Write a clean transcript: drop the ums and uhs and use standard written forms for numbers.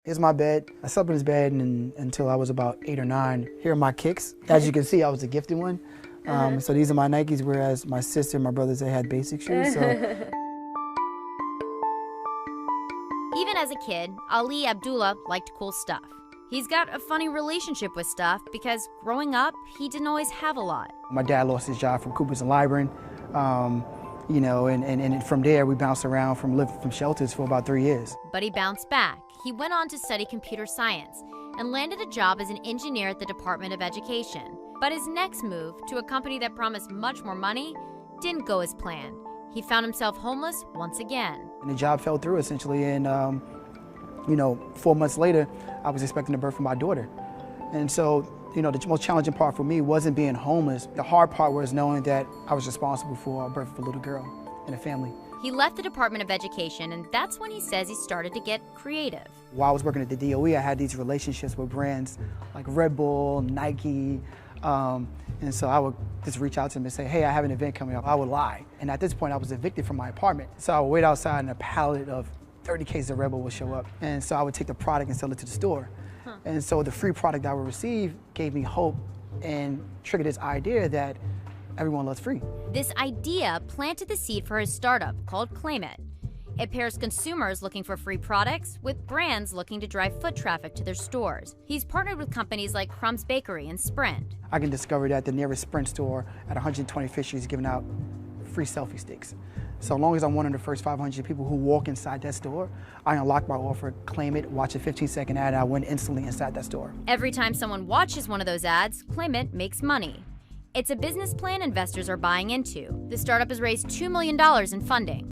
Here's my bed. I slept in this bed until I was about 8 or 9. Here are my kicks. As you can see, I was a gifted one. So these are my Nikes, whereas my sister and my brothers, they had basic shoes. So. Even as a kid, Ali Abdullah liked cool stuff. He's got a funny relationship with stuff because growing up, he didn't always have a lot. My dad lost his job from Coopers and Lybrand, and from there we bounced around from living from shelters for about 3 years. But he bounced back. He went on to study computer science and landed a job as an engineer at the Department of Education. But his next move to a company that promised much more money didn't go as planned. He found himself homeless once again. And the job fell through essentially, and 4 months later, I was expecting the birth of my daughter. And so, the most challenging part for me wasn't being homeless. The hard part was knowing that I was responsible for a birth of a little girl and a family. He left the Department of Education, and that's when he says he started to get creative. While I was working at the DOE, I had these relationships with brands like Red Bull, Nike, and so I would just reach out to them and say, hey, I have an event coming up. I would lie. And at this point, I was evicted from my apartment. So I would wait outside and a pallet of 30 cases of Red Bull would show up. And so I would take the product and sell it to the store. And so the free product I would receive gave me hope and triggered this idea that everyone loves free. This idea planted the seed for his startup called Claim It. It pairs consumers looking for free products with brands looking to drive foot traffic to their stores. He's partnered with companies like Crumb's Bakery and Sprint. I can discover that the nearest Sprint store at 125th Street is giving out free selfie sticks. So long as I'm one of the first 500 people who walk inside that store, I unlock my offer, claim it, watch a 15-second ad, and I win instantly inside that store. Every time someone watches one of those ads, Claim It makes money. It's a business plan investors are buying into. The startup has raised $2 million in funding.